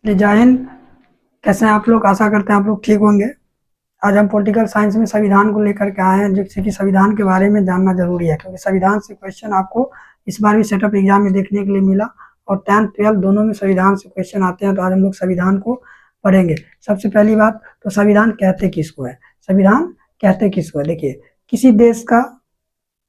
जय हिंद। कैसे हैं आप लोग? आशा करते हैं आप लोग ठीक होंगे। आज हम पॉलिटिकल साइंस में संविधान को लेकर के आए हैं, जिससे कि संविधान के बारे में जानना जरूरी है, क्योंकि संविधान से क्वेश्चन आपको इस बार भी सेटअप एग्जाम में देखने के लिए मिला और 10th 12th दोनों में संविधान से क्वेश्चन आते हैं। तो आज हम लोग संविधान को पढ़ेंगे। सबसे पहली बात तो संविधान कहते किसको है? संविधान कहते किसको है? देखिए, किसी देश का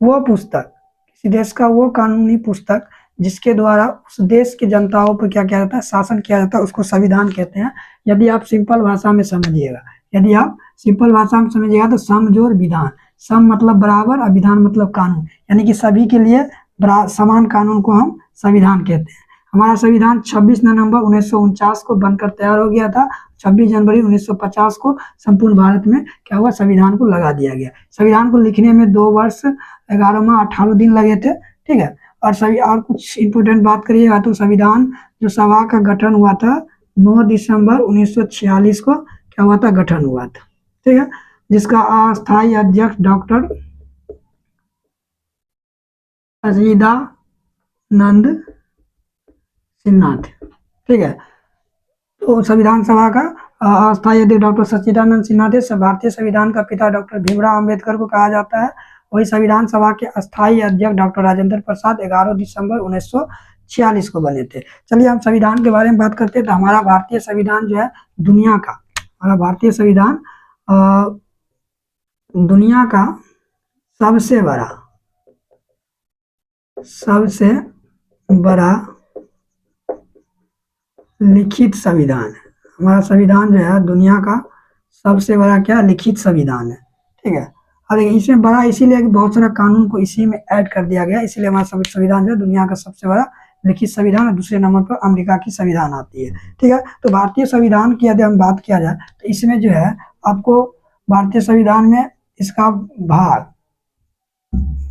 वो पुस्तक, किसी देश का वो कानूनी पुस्तक जिसके द्वारा उस देश की जनताओं पर क्या किया जाता है, शासन किया जाता है, उसको संविधान कहते हैं। यदि आप सिंपल भाषा में समझिएगा, यदि आप सिंपल भाषा में समझिएगा तो सम जोड़ विधान, सम मतलब बराबर और विधान मतलब कानून, यानी कि सभी के लिए समान कानून को हम संविधान कहते हैं। हमारा संविधान 26 नवंबर 1949 को बनकर तैयार हो गया था। 26 जनवरी 1950 को संपूर्ण भारत में क्या हुआ, संविधान को लगा दिया गया। संविधान को लिखने में 2 वर्ष 11 माह 18 दिन लगे थे। ठीक है। और सभी और कुछ इंपोर्टेंट बात करिएगा तो संविधान जो सभा का गठन हुआ था 9 दिसंबर 1946 को क्या हुआ था, गठन हुआ था। ठीक है। जिसका अस्थायी अध्यक्ष डॉक्टर सच्चिदानंद सिन्हा थे। ठीक है। तो संविधान सभा का अस्थायी अध्यक्ष डॉक्टर सच्चिदानंद सिन्हा थे। भारतीय संविधान का पिता डॉक्टर भीमराव अंबेडकर को कहा जाता है। वही संविधान सभा के अस्थायी अध्यक्ष डॉक्टर राजेंद्र प्रसाद 11 दिसंबर 1946 को बने थे। चलिए हम संविधान के बारे में बात करते हैं। तो हमारा भारतीय संविधान जो है दुनिया का, हमारा भारतीय संविधान दुनिया का सबसे बड़ा लिखित संविधान है। हमारा संविधान जो है दुनिया का सबसे बड़ा क्या, लिखित संविधान है। ठीक है। और इसमें बड़ा इसीलिए कि बहुत सारा कानून को इसी में ऐड कर दिया गया, इसीलिए हमारा संविधान जो है दुनिया का सबसे बड़ा लिखित संविधान है। दूसरे नंबर पर अमेरिका की संविधान आती है। ठीक है। तो भारतीय संविधान की यदि हम बात किया जाए तो इसमें जो है आपको भारतीय संविधान में इसका भाग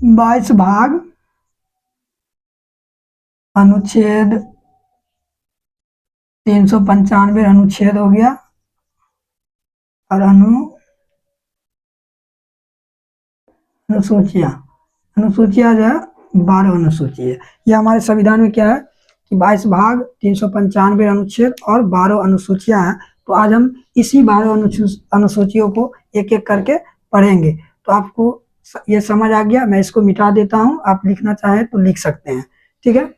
22 भाग, अनुच्छेद 395 अनुच्छेद हो गया और अनुसूचियां जो है 12 अनुसूची है। ये हमारे संविधान में क्या है कि 22 भाग, 395 अनुच्छेद और 12 अनुसूचियां हैं। तो आज हम इसी 12 अनुसूचियों को एक एक करके पढ़ेंगे। तो आपको ये समझ आ गया। मैं इसको मिटा देता हूं, आप लिखना चाहें तो लिख सकते हैं। ठीक है।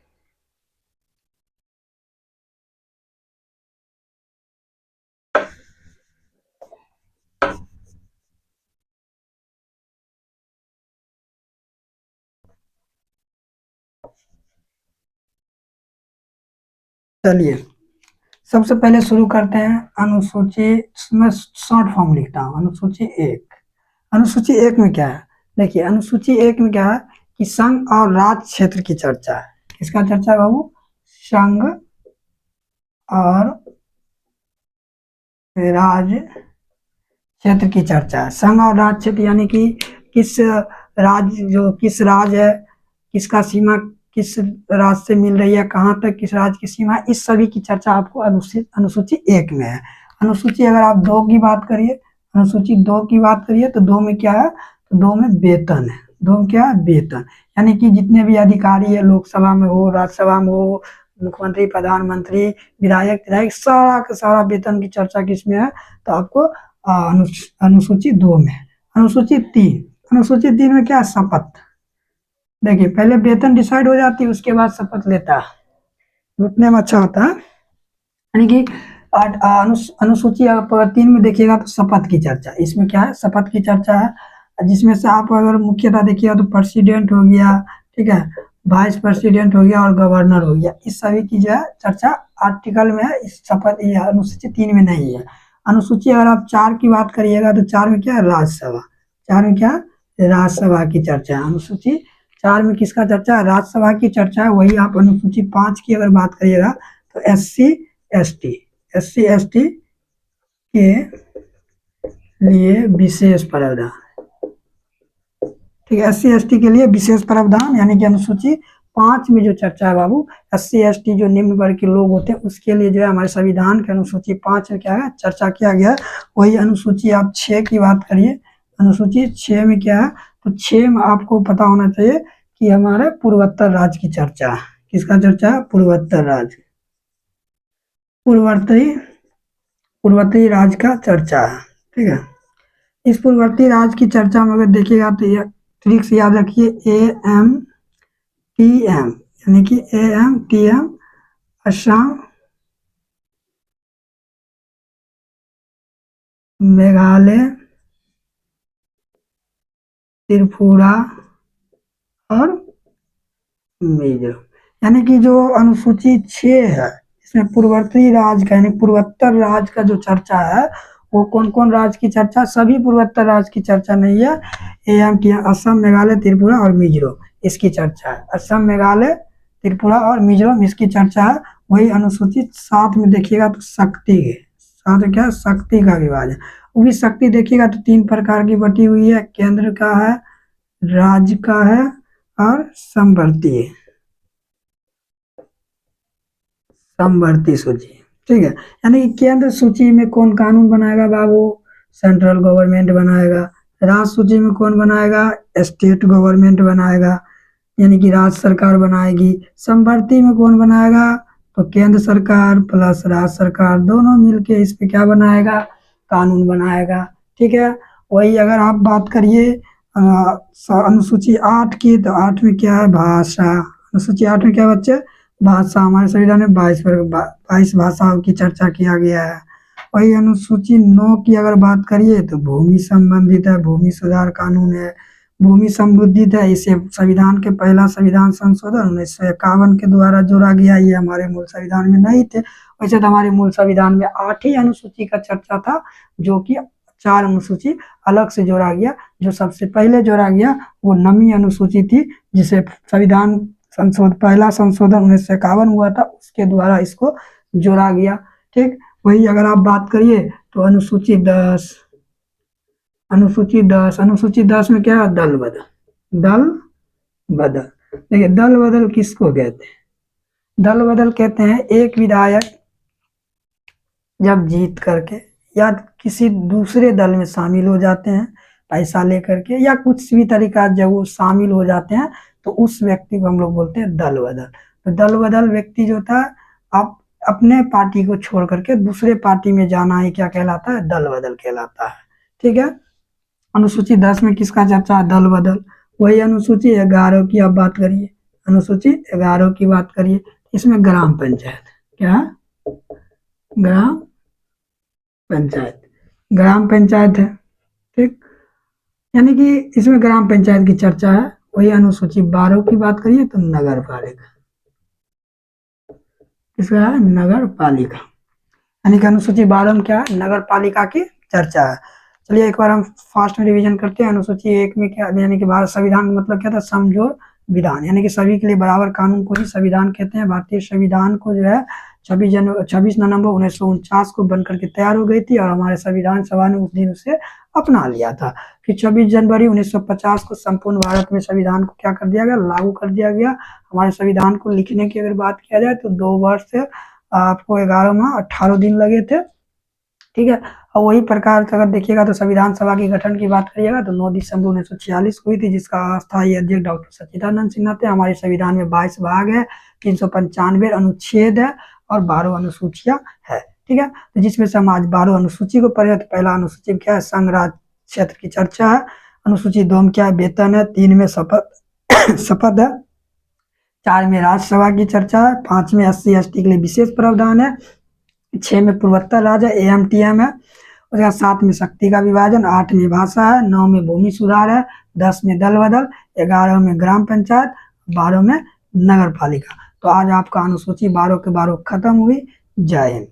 चलिए सबसे पहले शुरू करते हैं अनुसूची में शॉर्ट फॉर्म लिखता हूँ। अनुसूची 1। अनुसूची 1 में क्या है? देखिए अनुसूची 1 में क्या है कि संघ और राज्य क्षेत्र की चर्चा है। किसका चर्चा है बाबू? संघ और राज्य क्षेत्र की चर्चा है। संघ और राज्य क्षेत्र यानी कि किस राज्य है, किसका सीमा किस राज्य से मिल रही है, कहाँ तक किस राज्य की सीमा है, इस सभी की चर्चा आपको अनुसूची 1 में है। अनुसूची अगर आप 2 की बात करिए, अनुसूची 2 की बात करिए तो 2 में क्या है? तो 2 में वेतन है। 2 में क्या है? वेतन। यानी कि जितने भी अधिकारी है, लोकसभा में हो, राज्यसभा में हो, मुख्यमंत्री, प्रधानमंत्री, विधायक सारा का सारा वेतन की चर्चा किसमें है? तो आपको अनुसूची 2 में। अनुसूची 3 में क्या है? शपथ। देखिए पहले वेतन डिसाइड हो जाती है, उसके बाद शपथ लेता है, उतने में अच्छा होता है। यानी कि अनुसूची 3 में देखिएगा तो शपथ की चर्चा, इसमें क्या है? शपथ की चर्चा है, जिसमें से आप अगर मुख्यतः देखिएगा तो प्रेसिडेंट हो गया, ठीक है, वाइस प्रेसिडेंट हो गया और गवर्नर हो गया, इस सभी की जो है चर्चा आर्टिकल में है। इस शपथ अनुसूची 3 में नहीं है। अनुसूची अगर आप 4 की बात करिएगा तो 4 में क्या है? राज्यसभा। 4 में क्या? राज्यसभा की चर्चा है। अनुसूची 4 में किसका चर्चा है? राज्यसभा की चर्चा है। वही आप अनुसूची 5 की अगर बात करिएगा तो SC ST के लिए विशेष प्रावधान। ठीक है। SC ST के लिए विशेष प्रावधान, यानी कि अनुसूची 5 में जो चर्चा है बाबू, SC ST जो निम्न वर्ग के लोग होते हैं उसके लिए जो है हमारे संविधान के अनुसूची 5 में क्या है? चर्चा किया गया है। वही अनुसूची आप 6 की बात करिए, अनुसूची 6 में क्या है? तो 6 में आपको पता होना चाहिए कि हमारे पूर्वोत्तर राज्य की चर्चा है। किसका चर्चा है? पूर्वोत्तर राज्य। पूर्ववर्ती पूर्ववर्ती राज का चर्चा है। ठीक है, इस पूर्ववर्ती राज की चर्चा में अगर देखिएगा तो ये ट्रिक्स याद रखिए, AMTM, यानी कि AMTM, असम, मेघालय, त्रिपुरा और मिजोरम। यानी कि जो अनुसूची 6 है इसमें पूर्ववर्ती राज का यानी पूर्वोत्तर राज का जो चर्चा है, वो कौन कौन राज की चर्चा, सभी पूर्वोत्तर राज की चर्चा नहीं है। AMTM, असम, मेघालय, त्रिपुरा और मिजोरम, इसकी चर्चा है। असम, मेघालय, त्रिपुरा और मिजोरम, इसकी चर्चा है। वही अनुसूचित 7 में देखिएगा तो शक्ति है, 7 क्या, शक्ति का विभाजन। वो भी शक्ति देखिएगा तो 3 प्रकार की बटी हुई है, केंद्र का है, राज्य का है और समवर्ती है, समवर्ती सूची। ठीक है, यानी कि केंद्र सूची में कौन कानून बनाएगा बाबू, सेंट्रल गवर्नमेंट बनाएगा। राज्य सूची में कौन बनाएगा, स्टेट गवर्नमेंट बनाएगा, यानी कि राज्य सरकार बनाएगी। समवर्ती में कौन बनाएगा, तो केंद्र सरकार प्लस राज्य सरकार दोनों मिलके इस पे क्या बनाएगा, कानून बनाएगा। ठीक है, वही अगर आप बात करिए अनुसूची 8 की, तो 8 में क्या है, भाषा। अनुसूची 8 में क्या बच्चे, भाषा। हमारे संविधान में 22 भाषाओं की चर्चा किया गया है। वही अनुसूची 9 की अगर बात करिए तो भूमि संबंधित है, भूमि सुधार कानून है, भूमि संबंधित है। इसे संविधान के पहला संविधान संशोधन 1951 के द्वारा जोड़ा गया। ये हमारे मूल संविधान में नहीं थे। वैसे तो हमारे मूल संविधान में 8 ही अनुसूची का चर्चा था, जो कि 4 अनुसूची अलग से जोड़ा गया। जो सबसे पहले जोड़ा गया वो 9वीं अनुसूची थी, जिसे संविधान पहला संशोधन 1951 हुआ था, उसके द्वारा इसको जोड़ा गया। ठीक, वही अगर आप बात करिए तो अनुसूची 10, अनुसूची 10 में क्या है, दल बदल। दल बदल, देखिए दल बदल किसको कहते हैं, दल बदल कहते हैं एक विधायक जब जीत करके या किसी दूसरे दल में शामिल हो जाते हैं पैसा लेकर के, या कुछ भी तरीका जब वो शामिल हो जाते हैं, तो उस व्यक्ति को हम लोग बोलते हैं दल बदल। तो दल बदल व्यक्ति जो था, आप अपने पार्टी को छोड़ करके दूसरे पार्टी में जाना ही क्या कहलाता है, दल बदल कहलाता है। ठीक है, अनुसूची 10 में किसका चर्चा है, दल बदल। वही अनुसूची 11 की आप बात करिए, अनुसूची 11 की बात करिए, इसमें ग्राम पंचायत, क्या है, ग्राम पंचायत, ग्राम पंचायत है। ठीक, यानी कि इसमें ग्राम पंचायत की चर्चा है। वही अनुसूची 12 की बात करिए तो नगर पालिका, इसका है नगर पालिका, यानी कि अनुसूची 12 में क्या है, नगर पालिका की चर्चा है। चलिए एक बार हम फास्ट में रिवीजन करते हैं। अनुसूची 1 में क्या, यानी कि भारत संविधान मतलब क्या था, समझौता विधान, यानी कि सभी के लिए बराबर कानून को ही संविधान कहते हैं। भारतीय संविधान को जो है 26 नवंबर 1949 को बनकर के तैयार हो गई थी, और हमारे संविधान सभा ने उस दिन उसे अपना लिया था। फिर 26 जनवरी 1950 को संपूर्ण भारत में संविधान को क्या कर दिया गया, लागू कर दिया गया। हमारे संविधान को लिखने की अगर बात किया जाए तो 2 वर्ष आपको 11 माह 18 दिन लगे थे। ठीक है, और वही प्रकार से अगर देखिएगा तो संविधान सभा के गठन की बात करिएगा तो 9 दिसंबर 1946 हुई थी, जिसका अस्थायी अध्यक्ष डॉक्टर सच्चिदानंद सिन्हा थे। हमारे संविधान में 22 भाग है, 395 अनुच्छेद है और 12 अनुसूचियां है। ठीक है, तो जिसमें से हम आज 12 अनुसूची को पढ़े। तो पहला अनुसूची में क्या है, संघ राज्य क्षेत्र की चर्चा है। अनुसूची 2 में क्या है, वेतन है। 3 में शपथ है। 4 में राज्यसभा की चर्चा है। 5 में SC/ST के लिए विशेष प्रावधान है। 6 में पूर्वोत्तर राज है, AMTM है। उसके बाद 7 में शक्ति का विभाजन, 8 में भाषा है, 9 में भूमि सुधार है, 10 में दल बदल, 11 में ग्राम पंचायत, 12 में नगर पालिका। तो आज आपका अनुसूची 12 के 12 खत्म हुई। जय हिंद।